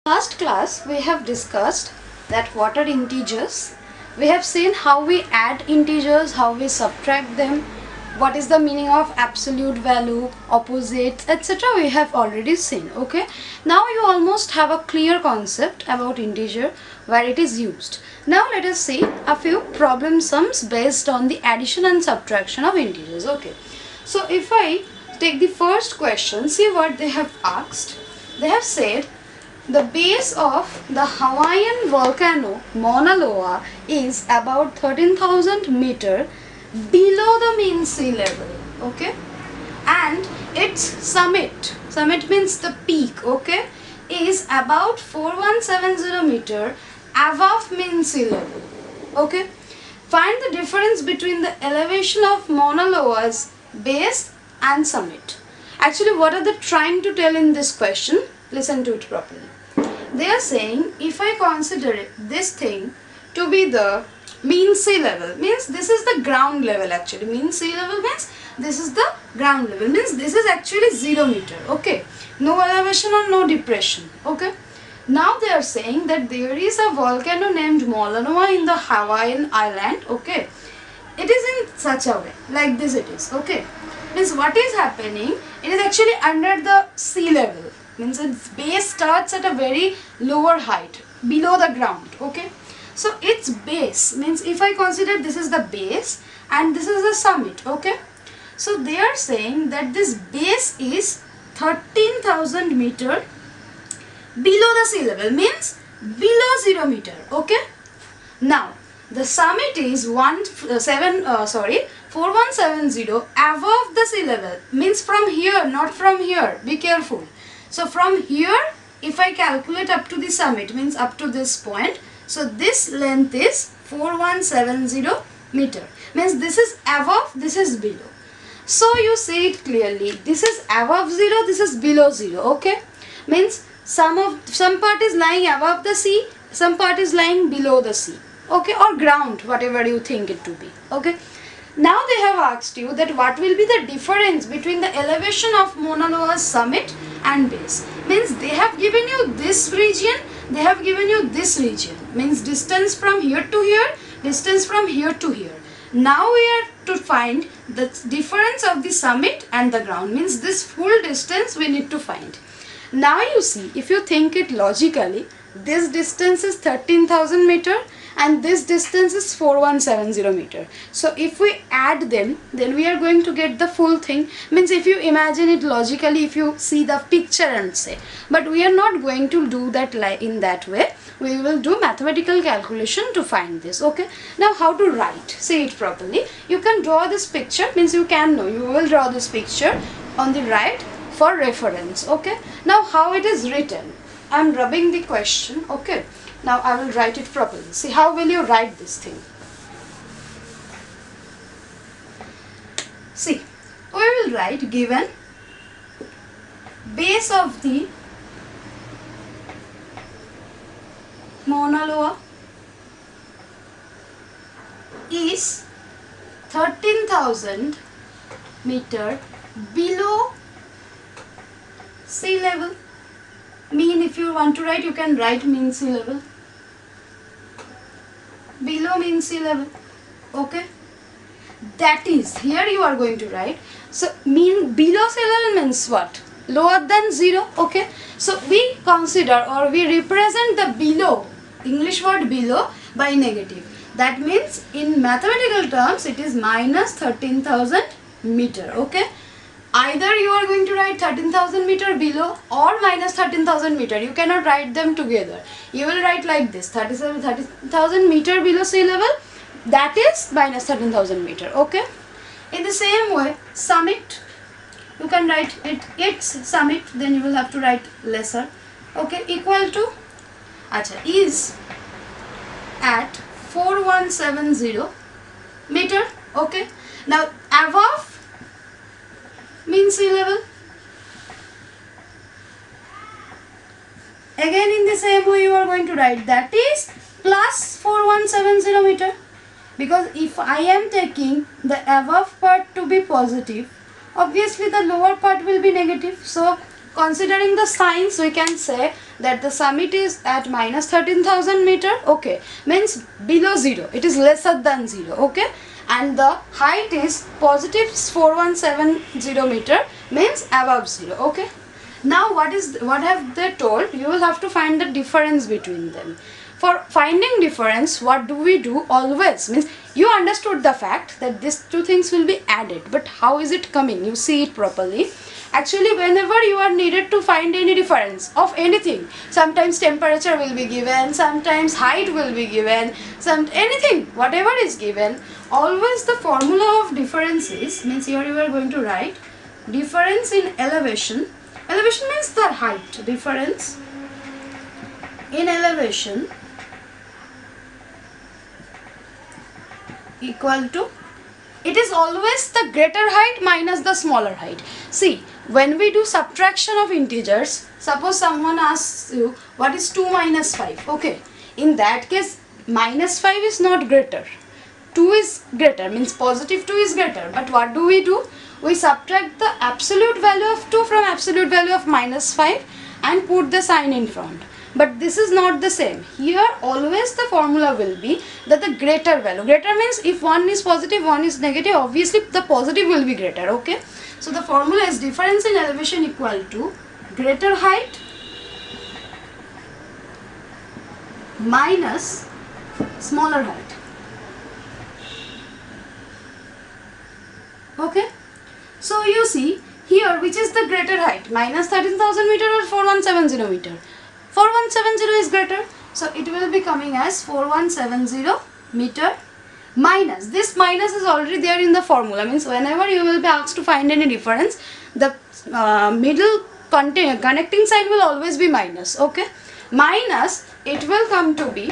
Last class we have discussed that what are integers. We have seen how we add integers, how we subtract them, what is the meaning of absolute value, opposites, etc. We have already seen. Okay, now you almost have a clear concept about integer, where it is used. Now let us see a few problem sums based on the addition and subtraction of integers. Okay, so if I take the first question, see what they have asked. They have said the base of the Hawaiian volcano Mauna Loa is about 13,000 meter below the mean sea level. Okay, and its summit means the peak, okay, is about 4170 meter above mean sea level. Okay, find the difference between the elevation of Mauna Loa's base and summit. Actually, what are they trying to tell in this question? Listen to it properly. They are saying if I consider this thing to be the mean sea level, means this is the ground level actually. Mean sea level means this is the ground level, means this is actually 0 meter. Okay, no elevation or no depression. Okay, now they are saying that there is a volcano named Mauna Loa in the Hawaiian island. Okay, it is in such a way, like this it is. Okay, means what is happening, it is actually under the sea level, means its base starts at a very lower height below the ground. Okay, so its base means if I consider this is the base and this is the summit. Okay, so they are saying that this base is 13,000 meter below the sea level, means below 0 meter. Okay, now the summit is 4170 above the sea level, means from here, not from here, be careful. So from here if I calculate up to the summit, means up to this point, so this length is 4170 meter, means this is above, this is below. So you see it clearly, this is above 0, this is below 0. Okay, means some part is lying above the sea, some part is lying below the sea. Okay, or ground, whatever you think it to be. Okay, now they have asked you that what will be the difference between the elevation of Mauna Loa's summit and base. Means they have given you this region, they have given you this region, means distance from here to here, distance from here to here. Now we are to find the difference of the summit and the ground, means this full distance we need to find. Now you see, if you think it logically, this distance is 13,000 meter and this distance is 4170 meter. So if we add them, then we are going to get the full thing. Means if you imagine it logically, if you see the picture and say, but we are not going to do that in that way. We will do mathematical calculation to find this. Okay, now how to write, see it properly. You can draw this picture, means you can know, you will draw this picture on the right for reference. Okay, now how it is written, I am rubbing the question. Okay, now I will write it properly. See, how will you write this thing? See, we will write given base of the Mauna Loa is 13,000 meter below sea level. Mean, if you want to write, you can write mean sea level, below mean sea level. Okay, that is, here you are going to write, so mean below sea level means what? Lower than 0. Okay, so we consider or we represent the below, English word below, by negative. That means in mathematical terms it is minus 13,000 meter. Okay, either you are going to write 13,000 meter below or minus 13,000 meter. You cannot write them together. You will write like this, 13,000 meter below sea level, that is minus 13,000 meter. Okay, in the same way, summit, you can write it, its summit, then you will have to write lesser. Okay, equal to, is at 4170 meter. Okay, now above mean sea level, again in the same way you are going to write, that is plus 4170 meter, because if I am taking the above part to be positive, obviously the lower part will be negative. So considering the signs, we can say that the summit is at minus 13,000 meter. Okay, means below 0, it is lesser than 0. Okay, and the height is positive 4170 meter, means above 0. Okay, now what have they told? You will have to find the difference between them. For finding difference, what do we do always? Means you understood the fact that these two things will be added, but how is it coming? You see it properly. Actually, whenever you are needed to find any difference of anything, sometimes temperature will be given, sometimes height will be given, anything, whatever is given, always the formula of difference is, means here you are going to write difference in elevation. Elevation means the height. Difference in elevation equal to, it is always the greater height minus the smaller height. See, when we do subtraction of integers, suppose someone asks you what is 2 minus 5. Okay, in that case minus 5 is not greater, 2 is greater, means positive 2 is greater. But what do? We subtract the absolute value of 2 from absolute value of minus 5 and put the sign in front. But this is not the same. Here always the formula will be that the greater value. Greater means if one is positive, one is negative, obviously the positive will be greater. Okay, so the formula is difference in elevation equal to greater height minus smaller height. Okay, so you see here, which is the greater height, minus 13,000 meter or 4170 meter? 4170 is greater, so it will be coming as 4170 meter minus, this minus is already there in the formula, means whenever you will be asked to find any difference, the middle connecting sign will always be minus. Okay, minus, it will come to be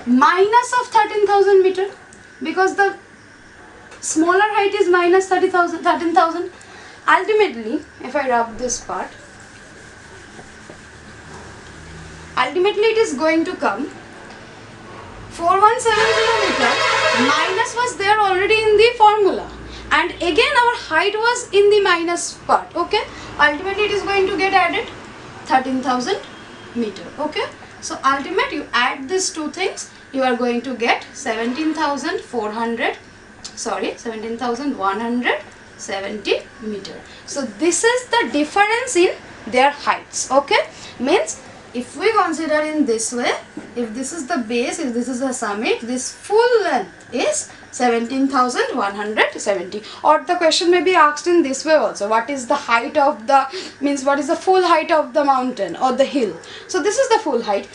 minus of 13,000 meter, because the smaller height is minus 13,000. Ultimately, if I rub this part, ultimately it is going to come 4170 meter minus was there already in the formula, and again our height was in the minus part. Okay, ultimately it is going to get added 13,000 meter. Okay, so ultimate, you add these two things, you are going to get 17,170 meter. So this is the difference in their heights. Okay, means if we consider in this way, if this is the base, if this is the summit, this full length is 17,170. Or the question may be asked in this way also, what is the height of the, means what is the full height of the mountain or the hill? So this is the full height.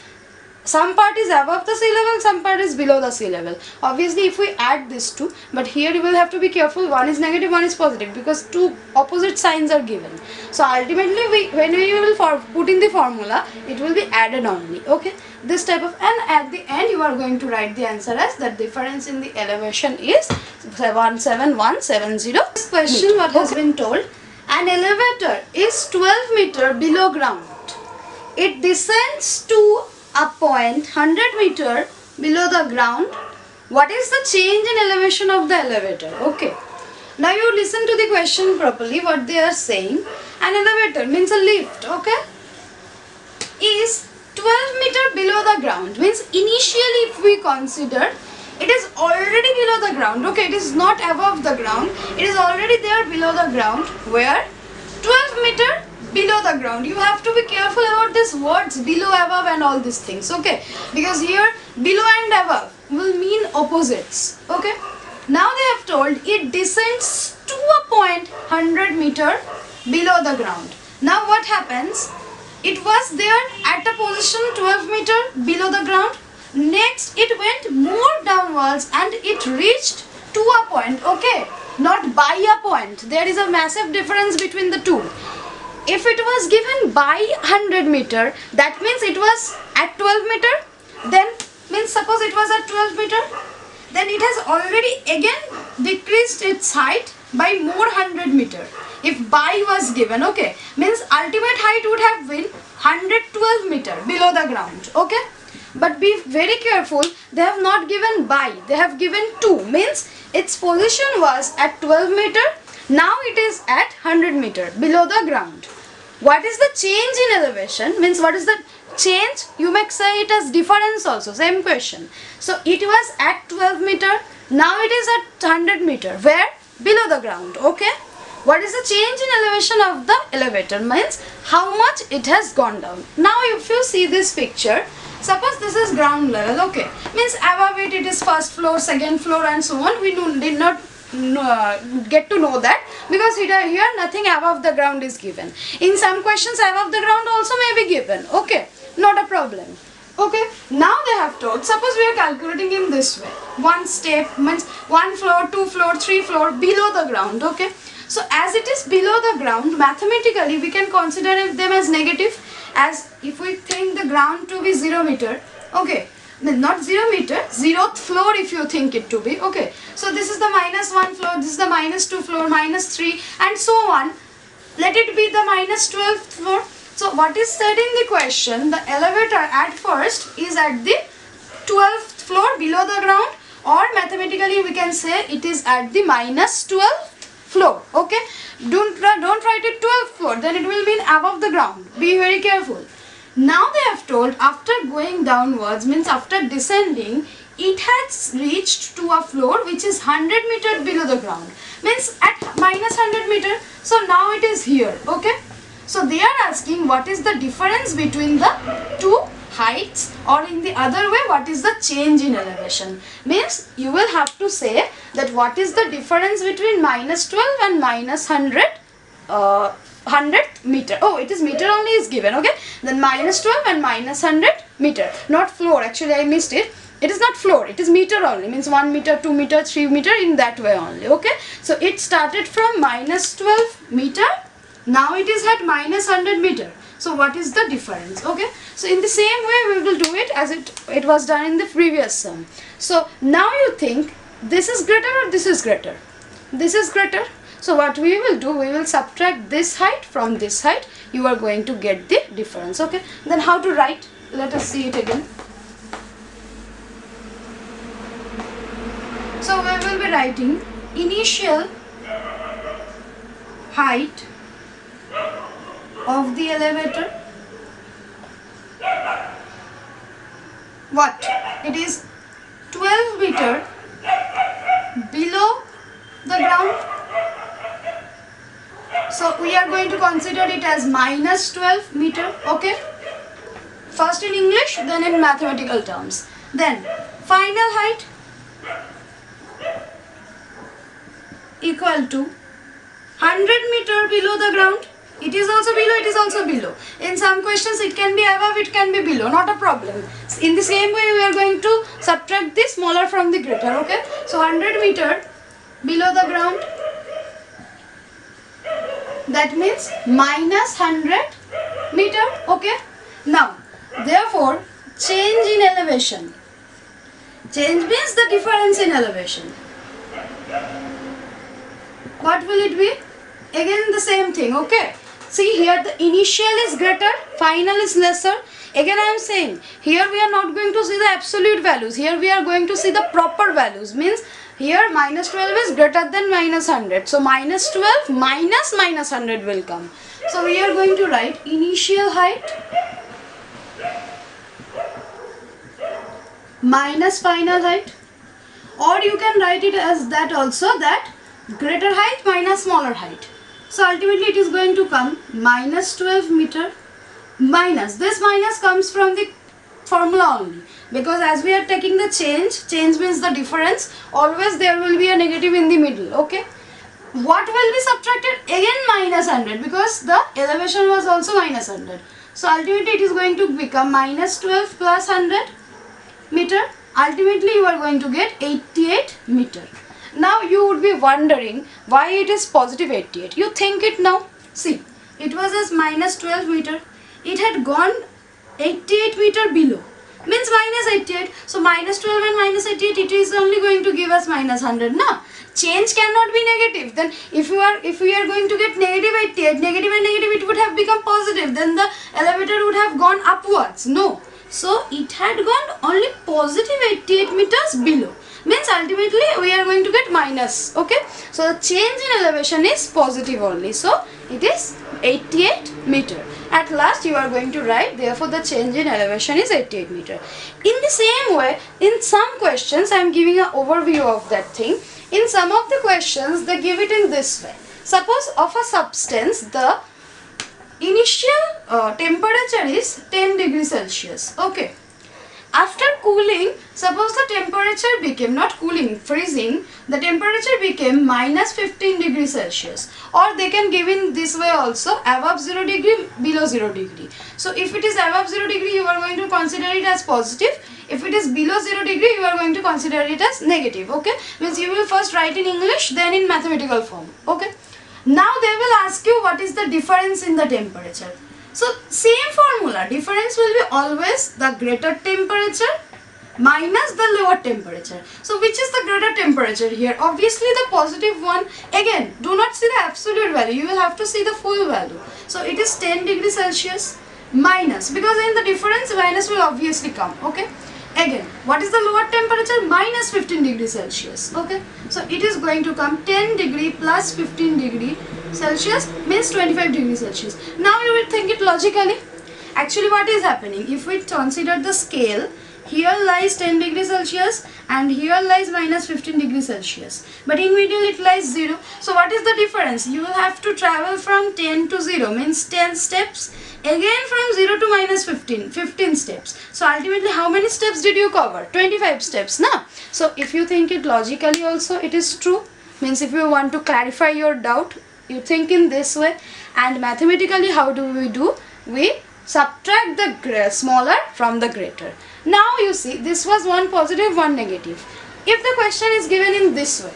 Some part is above the sea level, some part is below the sea level. Obviously if we add these two, but here you will have to be careful, one is negative, one is positive, because two opposite signs are given. So ultimately when we will put in the formula, it will be added only. Okay, this type of, and at the end you are going to write the answer as the difference in the elevation is 17170. This question, what has been told, an elevator is 12 meter below ground. It descends to a point 100 meter below the ground. What is the change in elevation of the elevator? Okay, now you listen to the question properly. What they are saying, an elevator means a lift, okay, is 12 meter below the ground, means initially if we consider, it is already below the ground. Okay, it is not above the ground, it is already there below the ground. Where? 12 meter below the ground. You have to be careful about these words below, above and all these things. Okay, because here below and above will mean opposites. Okay, now they have told it descends to a point 100 meter below the ground. Now what happens? It was there at a position 12 meter below the ground. Next it went more downwards and it reached to a point. Okay, not by a point. There is a massive difference between the two. If it was given by 100 meter, that means it was at 12 meter. Then means suppose it was at 12 meter, then it has already again decreased its height by more 100 meter. If by was given, okay, means ultimate height would have been 112 meter below the ground. Okay, but be very careful, they have not given by, they have given 2, means its position was at 12 meter, now it is at 100 meter below the ground. What is the change in elevation? Means what is the change? You may say it as difference also. Same question. So it was at 12 meter. Now it is at 100 meter. Where? Below the ground. Okay. What is the change in elevation of the elevator? Means how much it has gone down. Now if you see this picture, suppose this is ground level. Okay. Means above it is first floor, second floor and so on. We did not get to know that because here nothing above the ground is given. In some questions above the ground also may be given. Okay, not a problem. Okay, now they have told, suppose we are calculating in this way. One step means 1 floor, 2 floor, 3 floor below the ground. Okay, so as it is below the ground, mathematically we can consider them as negative, as if we think the ground to be 0 meter. Okay, not 0 meter, 0th floor if you think it to be. Okay, so this is the -1 floor, this is the -2 floor, -3 and so on. Let it be the -12th floor. So what is said in the question, the elevator at first is at the 12th floor below the ground, or mathematically we can say it is at the -12th floor. Okay, don't write it 12th floor, then it will mean above the ground. Be very careful. Now they have told after going downwards, means after descending, it has reached to a floor which is 100 meter below the ground. Means at -100 meter. So now it is here. Okay. So they are asking what is the difference between the two heights, or in the other way what is the change in elevation. Means you will have to say that what is the difference between -12 and -100 100th meter. Oh, it is meter only is given. Okay, then -12 and -100 meter, not floor. Actually I missed it. It is not floor, it is meter only. Means 1 meter, 2 meter, 3 meter, in that way only. Okay, so it started from -12 meter. Now it is at -100 meter. So what is the difference? Okay, so in the same way we will do it as it was done in the previous sum. So now you think this is greater or this is greater? This is greater. So what we will do, we will subtract this height from this height. You are going to get the difference. Okay, then how to write? Let us see it again. So we will be writing initial height of the elevator. What? It is 12 meter below the ground. So we are going to consider it as -12 meter. Okay, first in English, then in mathematical terms. Then final height equal to 100 meter below the ground. It is also below, it is also below. In some questions it can be above, it can be below, not a problem. In the same way we are going to subtract the smaller from the greater. Okay, so 100 meter below the ground, that means -100 meter. Okay, now therefore change in elevation. Change means the difference in elevation. What will it be? Again the same thing. Okay, see here the initial is greater, final is lesser. Again I am saying here we are not going to see the absolute values, here we are going to see the proper values. Means here -12 is greater than -100, so -12 minus -100 will come. So we are going to write initial height minus final height, or you can write it as that also, that greater height minus smaller height. So ultimately it is going to come -12 meter minus, this minus comes from the formula only, because as we are taking the change means the difference, always there will be a negative in the middle. Okay, what will be subtracted? Again -100, because the elevation was also -100. So ultimately it is going to become -12 plus 100 meter. Ultimately you are going to get 88 meter. Now you would be wondering why it is positive 88. You think it now. See, it was as -12 meter. It had gone 88 meter below. Means -88. So -12 and -88, it is only going to give us -100. Now change cannot be negative. Then if we are going to get -88, negative and negative, it would have become positive. Then the elevator would have gone upwards. No. So it had gone only positive 88 meters below. means ultimately we are going to get minus. Okay, so the change in elevation is positive only, so it is 88 meter. At last you are going to write, therefore the change in elevation is 88 meter. In the same way, in some questions I am giving an overview of that thing. In some of the questions they give it in this way. Suppose of a substance the initial temperature is 10 degrees Celsius. Okay. After cooling, suppose the temperature became, not cooling, freezing, the temperature became minus 15 degrees Celsius. Or they can give in this way also, above 0 degree, below 0 degree. So if it is above 0 degree, you are going to consider it as positive. If it is below 0 degree, you are going to consider it as negative. Okay, means you will first write in English, then in mathematical form. Okay. Now they will ask you what is the difference in the temperature. So same formula, difference will be always the greater temperature minus the lower temperature. So which is the greater temperature here? Obviously the positive one. Again, do not see the absolute value, you will have to see the full value. So it is 10 degrees Celsius minus, because in the difference minus will obviously come. Okay. Again, what is the lower temperature? Minus 15 degrees Celsius. Okay, so it is going to come 10 degree plus 15 degree Celsius means 25 degrees Celsius. Now you will think it logically. Actually what is happening, if we consider the scale, here lies 10 degrees Celsius and here lies minus 15 degrees Celsius, but in middle it lies 0. So what is the difference? You will have to travel from 10 to 0, means 10 steps. Again from 0 to minus 15 steps. So ultimately how many steps did you cover? 25 steps, na? So if you think it logically also, it is true. Means if you want to clarify your doubt, you think in this way. And mathematically how do? We subtract the smaller from the greater. Now you see, this was one positive, one negative. If the question is given in this way,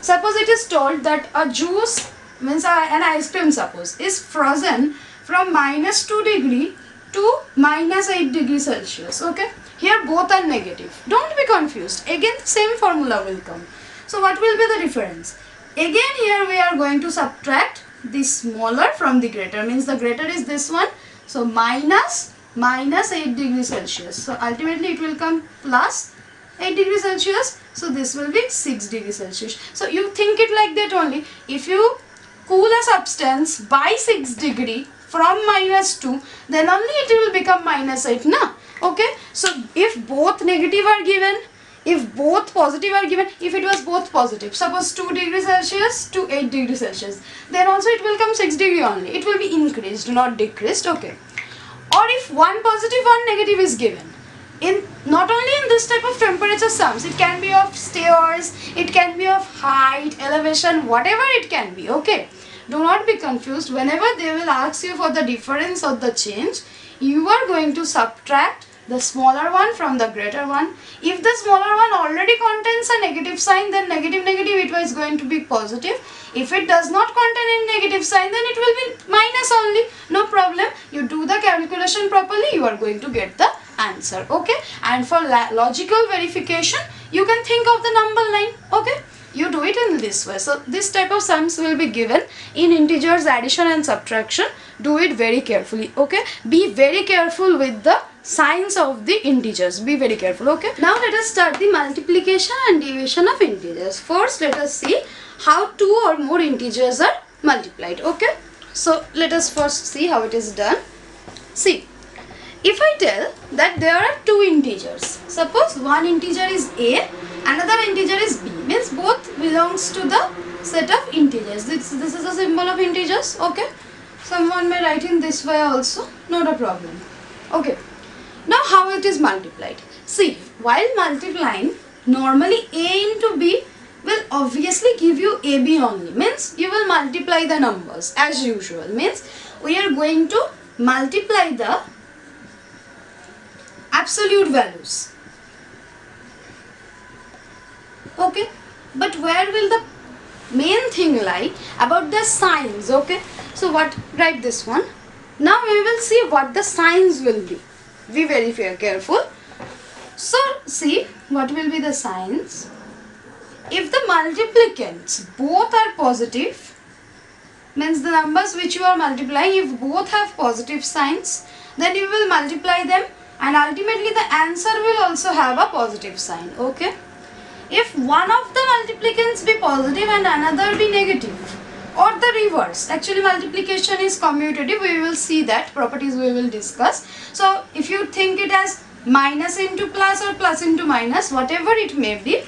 suppose it is told that a juice, means an ice cream suppose, is frozen from minus 2 degree to minus 8 degrees Celsius. Okay, here both are negative. Don't be confused. Again the same formula will come. So what will be the difference? Again here we are going to subtract the smaller from the greater, means the greater is this one. So minus 8 degrees Celsius. So ultimately it will come plus 8 degrees Celsius. So this will be 6 degrees Celsius. So you think it like that only. If you cool a substance by 6 degree from minus 2, then only it will become minus 8, na? Okay. So if both negative are given, if both positive are given, if it was both positive, suppose 2 degrees Celsius to 8 degrees Celsius, then also it will come 6 degree only. It will be increased, not decreased. Okay. Or if one positive, one negative is given, in not only in this type of temperature sums, it can be of stairs, it can be of height, elevation, whatever it can be. Okay. Do not be confused. Whenever they will ask you for the difference or the change, you are going to subtract the smaller one from the greater one. If the smaller one already contains a negative sign, then negative it was going to be positive. If it does not contain any negative sign, then it will be minus only. No problem. You do the calculation properly, you are going to get the answer. Okay. And for logical verification, you can think of the number line. Okay. You do it in this way. So this type of sums will be given in integers, addition and subtraction. Do it very carefully. Okay. Be very careful with the signs of the integers. Be very careful. Okay. Now let us start the multiplication and division of integers. First let us see how two or more integers are multiplied. Okay. So let us first see how it is done. See, if I tell that there are two integers, suppose one integer is a, another integer is b, means both belongs to the set of integers. This is a symbol of integers. Okay. Someone may write in this way also, not a problem. Okay. Now how it is multiplied? See, while multiplying, normally a into b will obviously give you ab only, means you will multiply the numbers as usual, means we are going to multiply the absolute values. Okay, but where will the main thing lie? About the signs. Okay, so what, write this one. Now we will see what the signs will be. Be very careful. So see what will be the signs. If the multiplicants both are positive, means the numbers which you are multiplying, if both have positive signs, then you will multiply them and ultimately the answer will also have a positive sign. Okay. if one of the multiplicants be positive and another be negative, or the reverse. Actually multiplication is commutative, we will see that properties we will discuss. So if you think it as minus into plus or plus into minus, whatever it may be,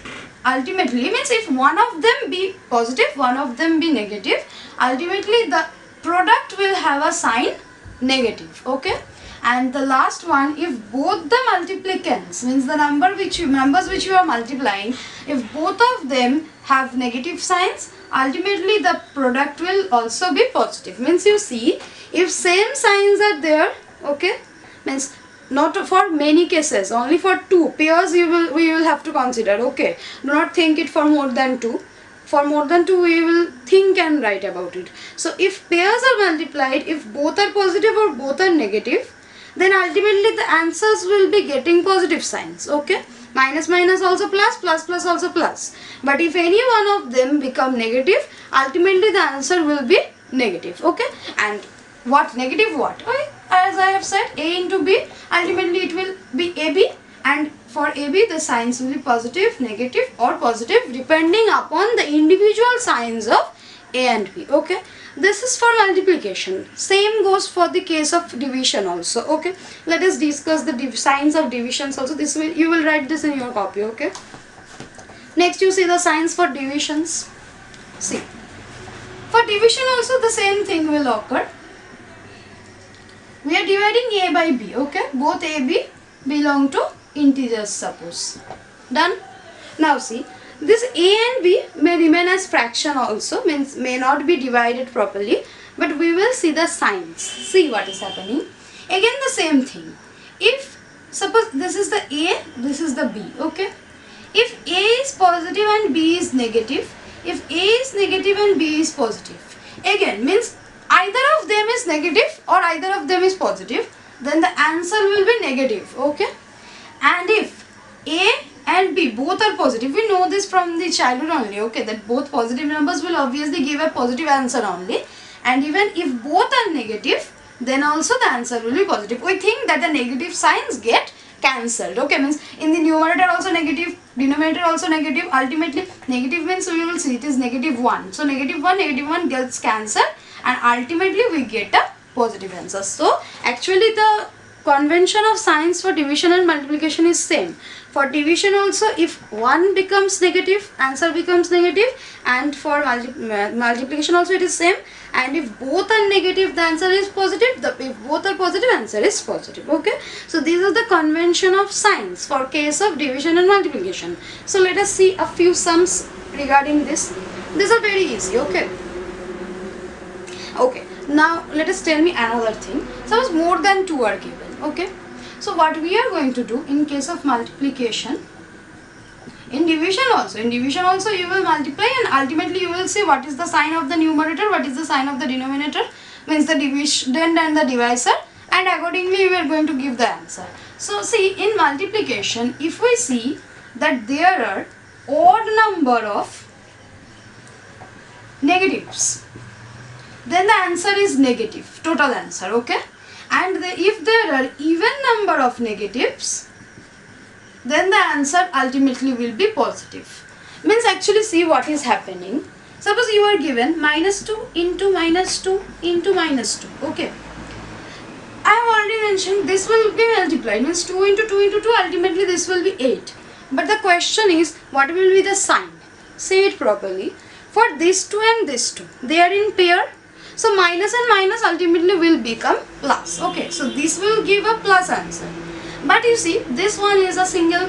ultimately means if one of them be positive, one of them be negative, ultimately the product will have a sign negative. Okay. And the last one, if both the multiplicants, means the numbers which you are multiplying, if both of them have negative signs, ultimately the product will also be positive. Means you see, if same signs are there, okay, means not for many cases, only for two pairs we will have to consider. Okay, do not think it for more than two. For more than two we will think and write about it. So if pairs are multiplied, if both are positive or both are negative, then ultimately the answers will be getting positive signs. Okay, minus minus also plus, plus plus also plus. But if any one of them become negative, ultimately the answer will be negative. Okay, and what negative what? Okay, as I have said, a into b, ultimately it will be ab, and for ab the signs will be positive, negative or positive depending upon the individual signs of a and b. Okay, this is for multiplication. Same goes for the case of division also. Okay, let us discuss the signs of divisions also. This will, you will write this in your copy. Okay, next you see the signs for divisions. See, for division also the same thing will occur. We are dividing a by b. Okay, both a b belong to integers, suppose. Done. Now see, this a and b may remain as fraction also, means may not be divided properly, but we will see the signs. See what is happening. Again the same thing. If suppose this is the a, this is the b. Okay, if a is positive and b is negative, if a is negative and b is positive, again means either of them is negative or either of them is positive, then the answer will be negative. Okay, and if a and b both are positive, we know this from the childhood only. Okay, that both positive numbers will obviously give a positive answer only, and even if both are negative, then also the answer will be positive. We think that the negative signs get cancelled. Okay, means in the numerator also negative, denominator also negative, ultimately negative means we will see it is -1. So -1 gets cancelled and ultimately we get a positive answer. So actually the convention of signs for division and multiplication is same. For division also, if one becomes negative, answer becomes negative, and for multiplication also it is same. And if both are negative, the answer is positive. If both are positive, answer is positive. Okay, so these are the convention of signs for case of division and multiplication. So let us see a few sums regarding this. These are very easy. Okay, now let us tell me another thing. Suppose more than 2 are given. Okay, so what we are going to do in case of multiplication, in division also you will multiply and ultimately you will see what is the sign of the numerator, what is the sign of the denominator, means the dividend and the divisor, and accordingly we are going to give the answer. So see, in multiplication, if we see that there are odd number of negatives, then the answer is negative, total answer. Okay, and if there are even number of negatives, then the answer ultimately will be positive. Means actually see what is happening. Suppose you are given -2 into -2 into -2. Okay, I have already mentioned this will be multiplied, means 2 into 2 into 2, ultimately this will be 8. But the question is, what will be the sign? Say it properly. For this 2 and this 2, they are in pair. So minus and minus ultimately will become plus. Okay, so this will give a plus answer. But you see, this one is a single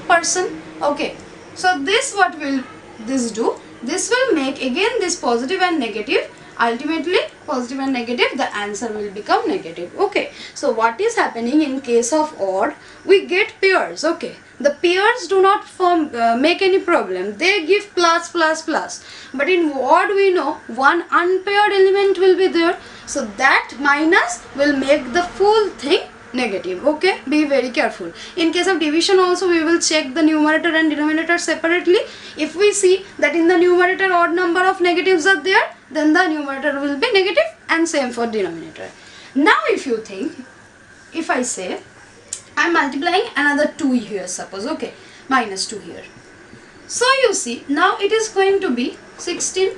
person. Okay, so this what will this do? This will make again this positive and negative. Ultimately positive and negative, the answer will become negative. Okay, so what is happening in case of odd? We get pairs. Okay, the pairs do not form make any problem. They give plus plus plus. But in odd we know one unpaired element will be there. So that minus will make the full thing negative. Okay, be very careful. In case of division also we will check the numerator and denominator separately. If we see that in the numerator odd number of negatives are there, then the numerator will be negative, and same for denominator. Now if you think, if I say I am multiplying another 2 here, suppose, okay, -2 here. So you see, now it is going to be 16.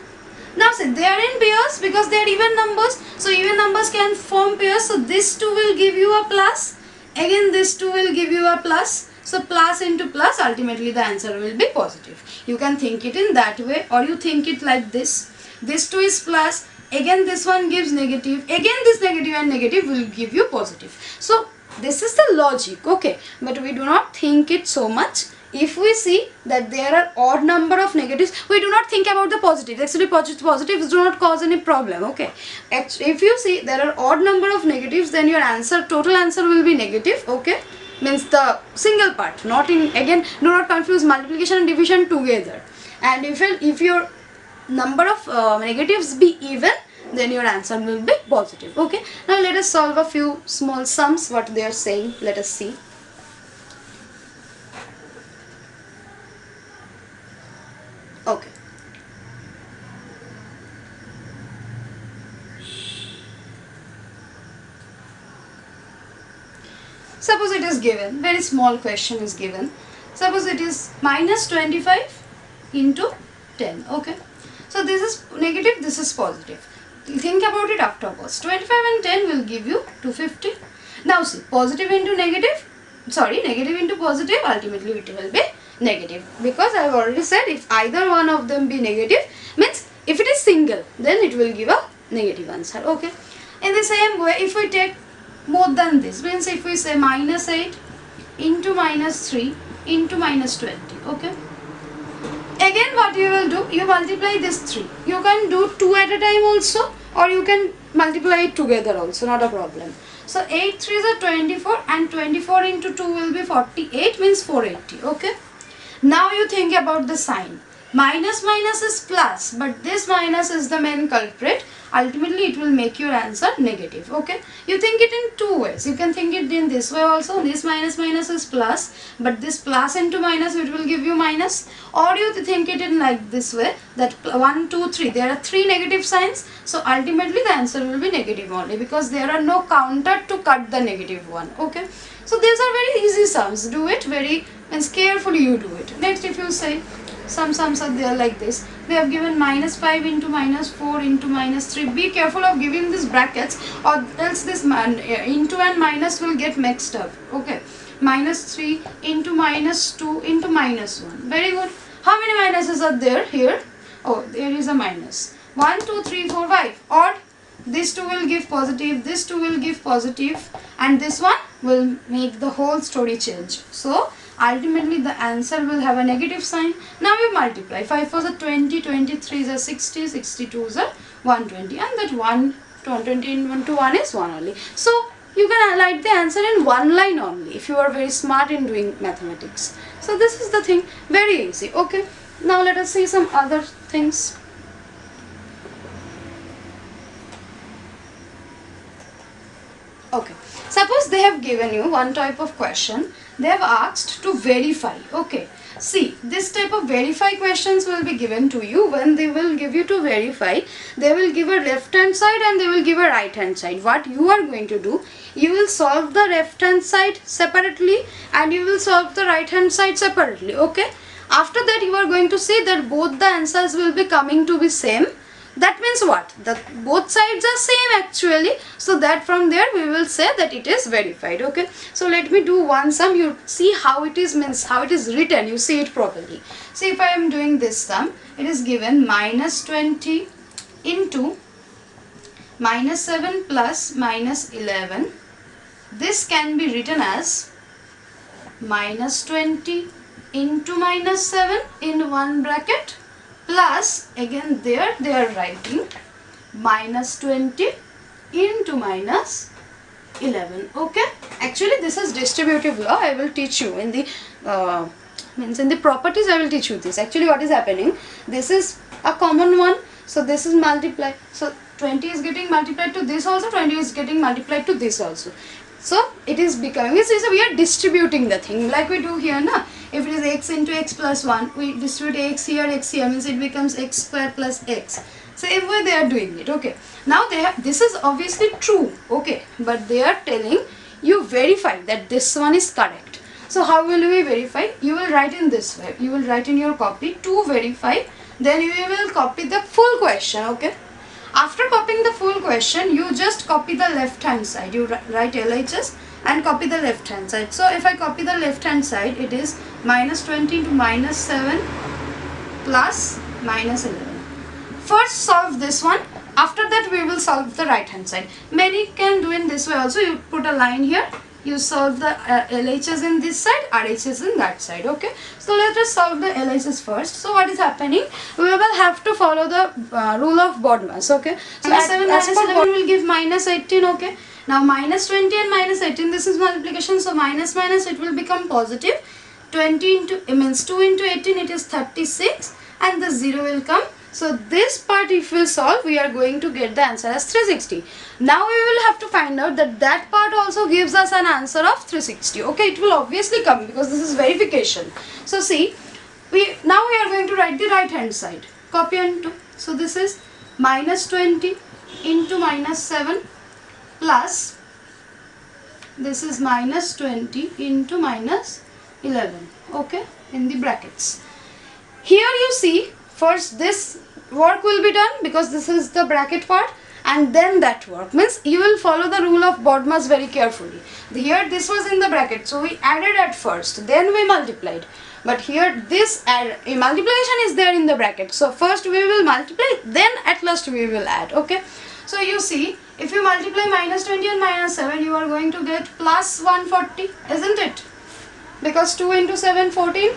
Now see, they are in pairs because they are even numbers. So even numbers can form pairs. So this 2 will give you a plus. Again this 2 will give you a plus. So plus into plus, ultimately the answer will be positive. You can think it in that way, or you think it like this. This 2 is plus. Again this one gives negative. Again this negative and negative will give you positive. So this is the logic, okay. But we do not think it so much. If we see that there are odd number of negatives, we do not think about the positives. Actually positives do not cause any problem, okay. If you see there are odd number of negatives, then your answer, total answer will be negative, okay. Means the single part, not in, again do not confuse multiplication and division together. And if your number of negatives be even, then your answer will be positive, okay. Now let us solve a few small sums, what they are saying. Let us see. Okay. Suppose it is given, very small question is given. Suppose it is minus 25 into 10, okay. So this is negative, this is positive. Think about it afterwards. 25 and 10 will give you 250. Now see, positive into negative, negative into positive, ultimately it will be negative, because I have already said if either one of them be negative, means if it is single, then it will give a negative answer, okay. In the same way, if we take more than this, means if we say minus 8 into minus 3 into minus 20, okay. Again what you will do, you multiply this 3. You can do 2 at a time also, or you can multiply it together also, not a problem. So 8 3s are 24, and 24 into 2 will be 48, means 480, okay. Now you think about the sign. Minus minus is plus, but this minus is the main culprit. Ultimately it will make your answer negative, okay. You think it in two ways. You can think it in this way also. This minus minus is plus, but this plus into minus, it will give you minus. Or you think it in like this way, that 1 2 3, there are 3 negative signs, so ultimately the answer will be negative only, because there are no counter to cut the negative one, okay. So these are very easy sums. Do it very, and carefully you do it. Next, if you say some sums are there like this. They have given minus 5 into minus 4 into minus 3. Be careful of giving these brackets, or else this into and minus will get mixed up, okay. Minus 3 into minus 2 into minus 1. Very good. How many minuses are there here? Oh, there is a minus. 1 2 3 4 5. Odd. This 2 will give positive, this 2 will give positive, and this one will make the whole story change. So ultimately the answer will have a negative sign. Now you multiply. 5 4s are 20, 23s are 60, 62s are 120, and that 120 into 1 is 1 only. So you can write the answer in one line only if you are very smart in doing mathematics. So this is the thing, very easy, okay. Now let us see some other things. Okay, suppose they have given you one type of question. They have asked to verify, okay. See, this type of verify questions will be given to you. When they will give you to verify, they will give a left hand side and they will give a right hand side. What you are going to do, you will solve the left hand side separately and you will solve the right hand side separately, okay. After that you are going to see that both the answers will be coming to be same. That means what? That both sides are same actually. So that from there we will say that it is verified, okay. So let me do one sum. You see how it is, means how it is written. You see it properly. See, if I am doing this sum, it is given minus 20 into minus 7 plus minus 11. This can be written as minus 20 into minus 7 in one bracket, plus again there they are writing minus 20 into minus 11, okay. Actually this is distributive law. I will teach you in the in the properties. I will teach you this. Actually what is happening, this is a common one, so this is multiplied. So 20 is getting multiplied to this also, 20 is getting multiplied to this also. So it is becoming, we are distributing the thing like we do here, na. If it is x into x plus 1, we distribute x here, means it becomes x square plus x. Same way they are doing it, okay. Now they have, this is obviously true, okay, but they are telling you verify that this one is correct. So how will we verify? You will write in this way. You will write in your copy to verify. Then you will copy the full question. Okay. After copying the full question, you just copy the left hand side. You write LHS and copy the left hand side. So if I copy the left hand side, it is minus 20 into minus 7 plus minus 11. First solve this one. After that we will solve the right hand side. Many can do in this way also. You put a line here. You solve the LHS in this side, RHS in that side. Okay. So let us solve the LHS first. So what is happening? We will have to follow the rule of BODMAS. Okay. So 7 minus 11 will give minus 18. Okay. Now minus 20 and minus 18. This is multiplication. So minus minus it will become positive. 20 into it means 2 into 18. It is 36, and the 0 will come. So this part if we solve, we are going to get the answer as 360. Now we will have to find out that part also gives us an answer of 360. Okay, it will obviously come because this is verification. So see, now we are going to write the right hand side. Copy and do. So this is minus 20 into minus 7 plus this is minus 20 into minus 11. Okay, in the brackets. Here you see, first this work will be done because this is the bracket part, and then that work means you will follow the rule of BODMAS very carefully. Here this was in the bracket, so we added at first, then we multiplied. But here this multiplication is there in the bracket. So first we will multiply, then at last we will add. Okay. So you see, if you multiply minus 20 and minus 7, you are going to get plus 140, isn't it? Because 2 into 7, 14.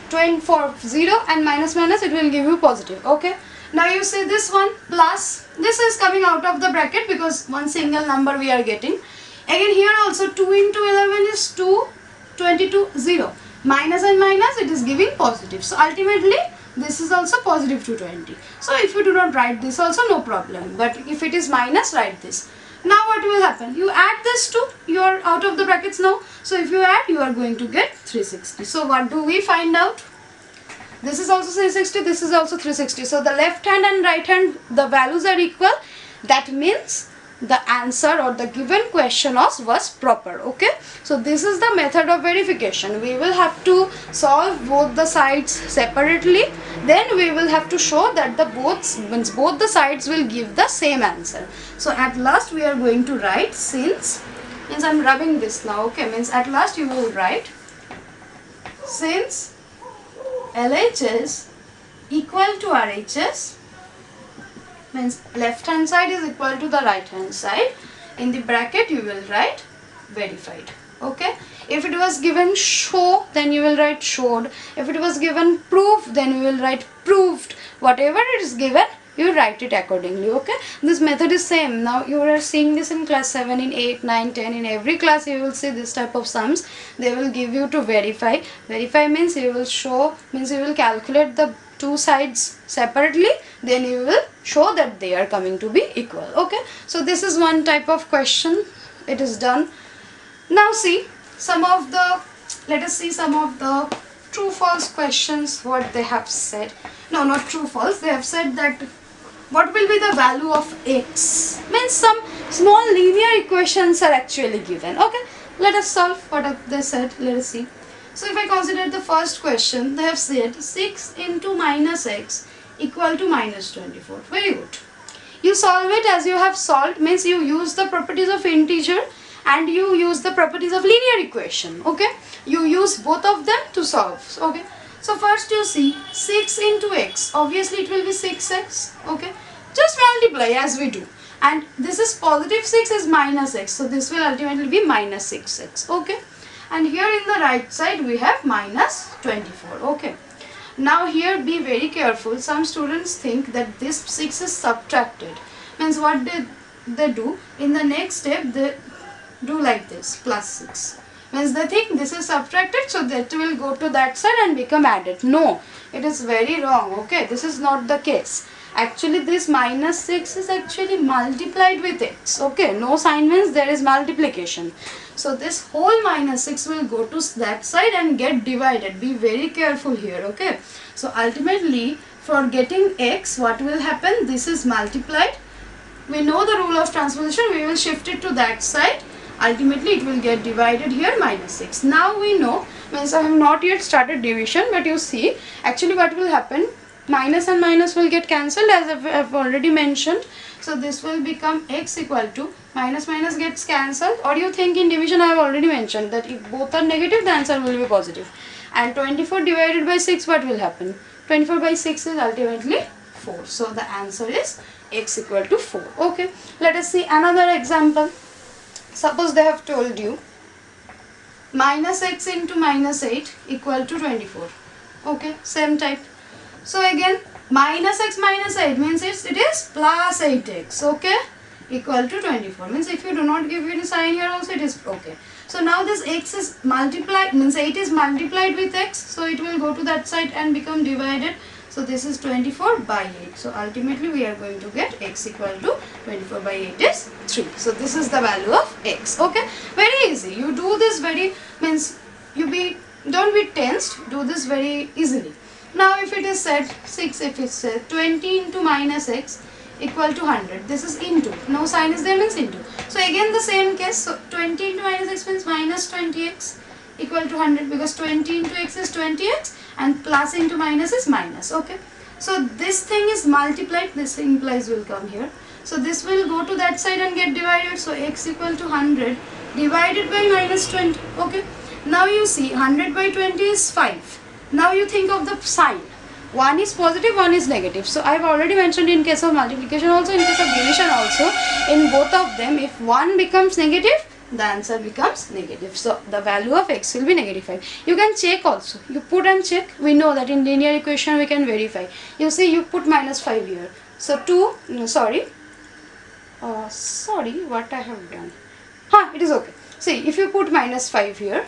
24 0 and minus minus it will give you positive. Okay, now you see this one plus, this is coming out of the bracket because one single number we are getting. Again here also 2 into 11 is 2, 22 0, minus and minus it is giving positive. So ultimately this is also positive 220. So if you do not write this also, no problem, but if it is minus, write this. Now what will happen? You add this to, you are out of the brackets now. So if you add, you are going to get 360. So what do we find out? This is also 360, this is also 360. So the left hand and right hand, the values are equal. That means the answer or the given question was proper. Okay. So this is the method of verification. We will have to solve both the sides separately. Then we will have to show that both the sides will give the same answer. So at last we are going to write, since means I am rubbing this now. Okay, means at last you will write, since LHS equal to RHS, means left hand side is equal to the right hand side. In the bracket you will write verified. Okay. If it was given show, then you will write showed. If it was given proof, then you will write proved. Whatever it is given, you write it accordingly. Okay. This method is same. Now you are seeing this in class 7, in 8, 9, 10. In every class you will see this type of sums. They will give you to verify. Verify means you will show, means you will calculate the two sides separately, then you will show that they are coming to be equal. Okay. So this is one type of question. It is done. Now see let us see some of the true false questions, what they have said. No, not true false. They have said that what will be the value of x, means some small linear equations are actually given. Okay, let us solve what have they said. Let us see. So if I consider the first question, they have said 6 into minus x equal to minus 24. Very good. You solve it as you have solved, means you use the properties of integer and you use the properties of linear equation. Okay, you use both of them to solve. Okay, so first you see 6 into x, obviously it will be 6x. Okay, just multiply as we do, and this is positive 6 is minus x, so this will ultimately be minus 6x. Okay, and here in the right side we have minus 24. Okay, now here be very careful. Some students think that this 6 is subtracted, means what they do in the next step, they do like this, plus 6, means they think this is subtracted, so that will go to that side and become added. No, it is very wrong. Okay, this is not the case. Actually this minus 6 is actually multiplied with x. Okay, no sign means there is multiplication. So this whole minus 6 will go to that side and get divided. Be very careful here. Okay, so ultimately for getting x, what will happen? This is multiplied. We know the rule of transposition. We will shift it to that side. Ultimately it will get divided here, minus 6. Now we know Means I have not yet started division, but you see actually what will happen, minus and minus will get cancelled as I have already mentioned. So this will become x equal to, minus minus gets cancelled, or you think in division I have already mentioned that if both are negative the answer will be positive. And 24 divided by 6, what will happen? 24 by 6 is ultimately 4. So the answer is x equal to 4. Okay, let us see another example. Suppose they have told you minus x into minus 8 equal to 24. Okay, same type. So again minus x minus 8 means it is plus 8x. Okay, equal to 24 means if you do not give any sign here also it is okay. So now this x is multiplied, means 8 is multiplied with x, so it will go to that side and become divided. So this is 24 by 8. So ultimately we are going to get x equal to 24 by 8 is 3. So this is the value of x. Okay, very easy. You do this very, means don't be tensed, do this very easily. Now if it is said 6, if it said 20 into minus x equal to 100, this is into, no sign is there, means into. So again the same case, so 20 into minus x means minus 20x equal to 100, because 20 into x is 20x and plus into minus is minus. Okay, so this thing is multiplied, this implies will come here. So this will go to that side and get divided, so x equal to 100 divided by minus 20. Okay, now you see 100 by 20 is 5. Now you think of the sign. One is positive, one is negative. So I have already mentioned in case of multiplication also, in case of division also, in both of them if one becomes negative, the answer becomes negative. So the value of x will be negative 5. You can check also. You put and check. We know that in linear equation we can verify. You see you put minus 5 here. So sorry, what I have done. It is okay. See, if you put minus 5 here,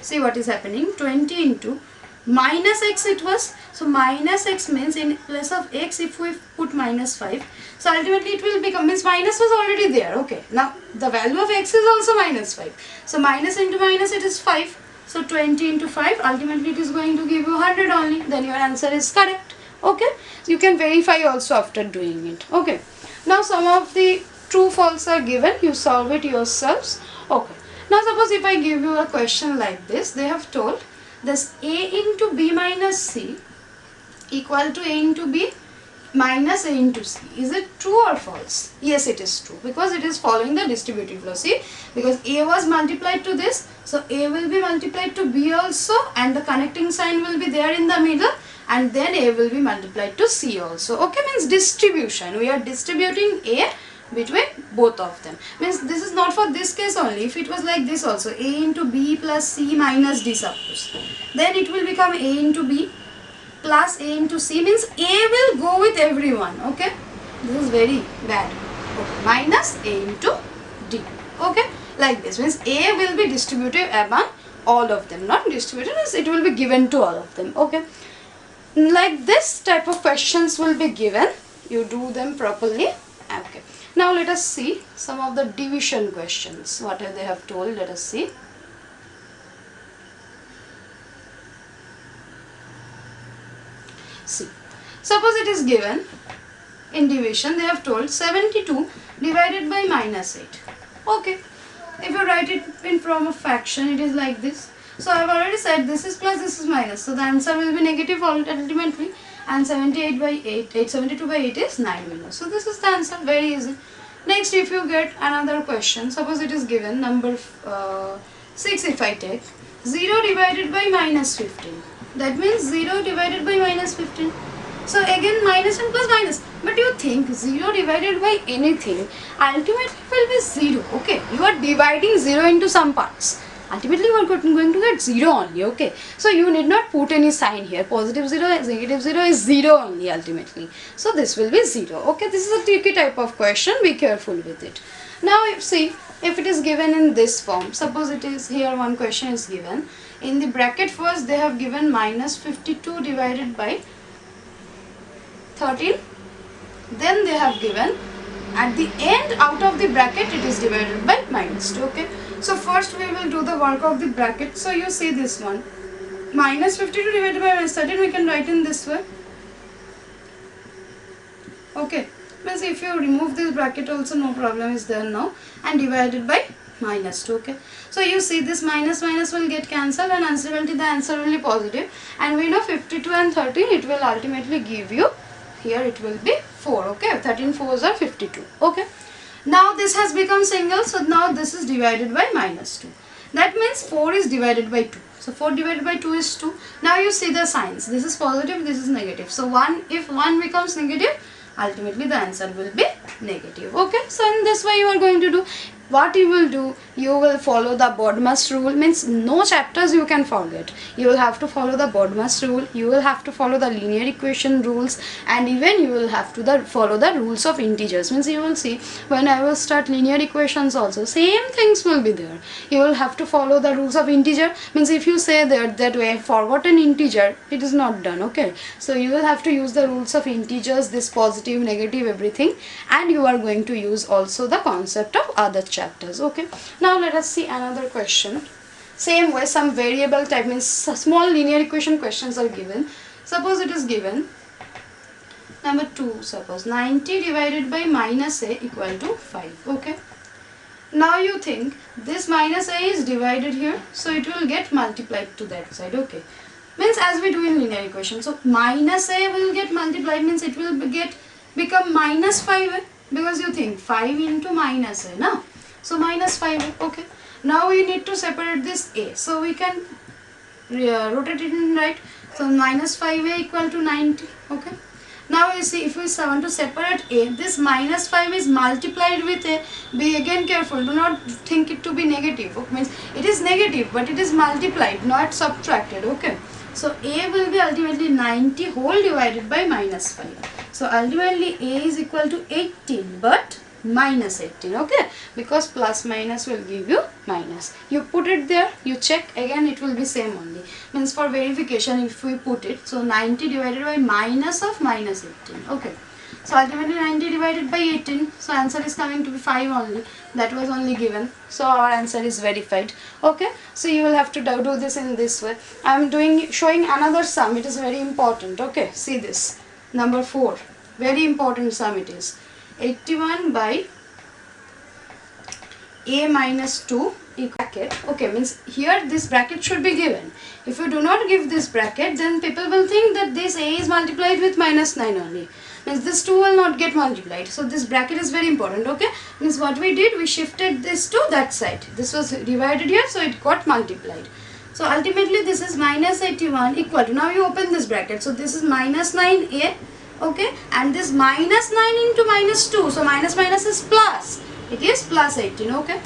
see what is happening. 20 into minus x it was, so minus x means in place of x if we put minus 5, so ultimately it will become, means minus was already there. Okay, now the value of x is also minus 5, so minus into minus it is 5, so 20 into 5 ultimately it is going to give you 100 only, then your answer is correct. Okay, so you can verify also after doing it. Okay, now some of the true false are given, you solve it yourselves. Okay, now suppose if I give you a question like this, they have told this a into b minus c equal to a into b minus a into c. Is it true or false? Yes, it is true, because it is following the distributive law. See, because a was multiplied to this, so a will be multiplied to b also, and the connecting sign will be there in the middle, and then a will be multiplied to c also. Okay, means distribution. We are distributing a between both of them, means this is not for this case only. If it was like this also, a into b plus c minus d suppose, then it will become a into b plus a into c, means a will go with everyone. Okay, this is very bad. Okay, minus a into d. Okay, like this means a will be distributed among all of them, not distributed as it will be given to all of them. Okay, like this type of questions will be given, you do them properly. Okay, now let us see some of the division questions. What they have told, let us see. See, suppose it is given in division, they have told 72 divided by minus 8. Okay, if you write it in form of fraction, it is like this. So I have already said this is plus, this is minus, so the answer will be negative ultimately. And 78 by 8, 72 by 8 is 9 minus. So this is the answer, very easy. Next, if you get another question, suppose it is given number 6, if I take 0 divided by minus 15. That means 0 divided by minus 15. So again minus and plus minus. But you think 0 divided by anything ultimately will be 0. Okay, you are dividing 0 into some parts. Ultimately you are going to get 0 only. Okay, so you need not put any sign here. Positive 0, negative 0 is 0 only ultimately. So this will be 0. Okay, this is a tricky type of question. Be careful with it. Now see, if it is given in this form, suppose it is here one question is given. In the bracket first they have given minus 52 divided by 13. Then they have given at the end out of the bracket it is divided by minus 2. Okay, so first we will do the work of the bracket. So you see this one, minus 52 divided by minus 13, we can write in this way. Okay, means if you remove this bracket also no problem is there now, and divided by minus 2. Okay, so you see this minus minus will get cancelled and ultimately the answer will be positive, and we know 52 and 13, it will ultimately give you, here it will be 4. Okay, 13 fours are 52. Okay, now this has become single, so now this is divided by minus 2. That means 4 is divided by 2. So 4 divided by 2 is 2. Now you see the signs. This is positive, this is negative. So 1, if 1 becomes negative, ultimately the answer will be negative. Okay, so in this way you are going to do. What you will do, you will follow the BODMAS rule, means no chapters you can forget. You will have to follow the BODMAS rule, you will have to follow the linear equation rules, and even you will have to follow the rules of integers. Means you will see when I will start linear equations also, same things will be there. You will have to follow the rules of integer. Means if you say that way, I forgot an integer, it is not done. Okay, so you will have to use the rules of integers, this positive, negative, everything, and you are going to use also the concept of other chapters. Okay, now let us see another question. Same way, some variable type, means small linear equation questions are given. Suppose it is given number 2, suppose 90 divided by minus a equal to 5. Okay, now you think this minus a is divided here, so it will get multiplied to that side. Okay, means as we do in linear equation, so minus a will get multiplied, means it will become minus 5a, because you think 5 into minus a, no? So minus 5a. Okay, now we need to separate this a, so we can rotate it in right. So minus 5a equal to 90. Okay, now you see, if we want to separate a, this minus 5 is multiplied with a. Be again careful, do not think it to be negative. Okay, means it is negative, but it is multiplied, not subtracted. Okay, so a will be ultimately 90 whole divided by minus 5. So ultimately a is equal to 18, but minus 18. Okay, because plus minus will give you minus. You put it there, you check, again it will be same only. Means for verification, if we put it, so 90 divided by minus of minus 18. Okay, so ultimately 90 divided by 18, so answer is coming to be 5 only. That was only given, so our answer is verified. Okay, so you will have to do this in this way. I am showing another sum, it is very important. Okay, see this, number 4, very important sum it is. 81 by a minus 2 bracket. Okay, means here this bracket should be given. If you do not give this bracket, then people will think that this a is multiplied with minus 9 only. Means this 2 will not get multiplied. So this bracket is very important. Okay, means what we did, we shifted this to that side. This was divided here, so it got multiplied. So ultimately this is minus 81 equal to, now you open this bracket, so this is minus 9a. Okay, and this minus 9 into minus 2, so minus minus is plus, it is plus 18. Okay,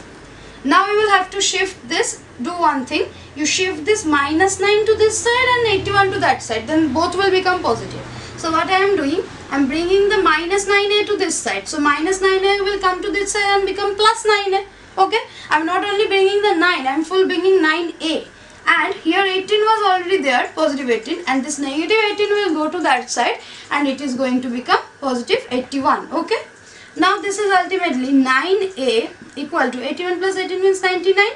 now you will have to shift this. Do one thing, you shift this minus 9 to this side and 81 to that side, then both will become positive. So what I am doing, I am bringing the minus 9a to this side, so minus 9a will come to this side and become plus 9a. Okay, I am not only bringing the 9, I am full bringing 9a. And here 18 was already there, positive 18, and this negative 18 will go to that side and it is going to become positive 81. Okay, now this is ultimately 9a equal to 81 plus 18 means 99.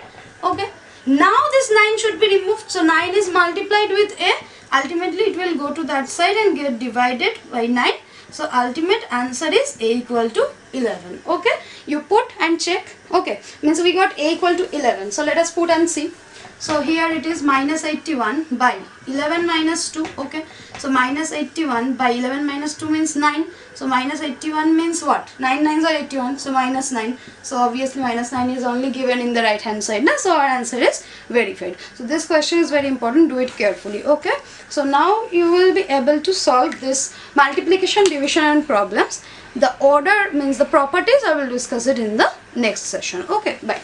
Okay, now this 9 should be removed, so 9 is multiplied with a, ultimately it will go to that side and get divided by 9. So ultimate answer is a equal to 11. Okay, you put and check. Okay, means we got a equal to 11, so let us put and see. So here it is minus 81 by 11 minus 2. Okay, so minus 81 by 11 minus 2 means 9. So minus 81 means what? 9 9s are 81, so minus 9. So obviously minus 9 is only given in the right hand side. Now, so our answer is verified. So this question is very important, do it carefully. Okay, so now you will be able to solve this multiplication, division and problems. The order, means the properties, I will discuss it in the next session. Okay, bye.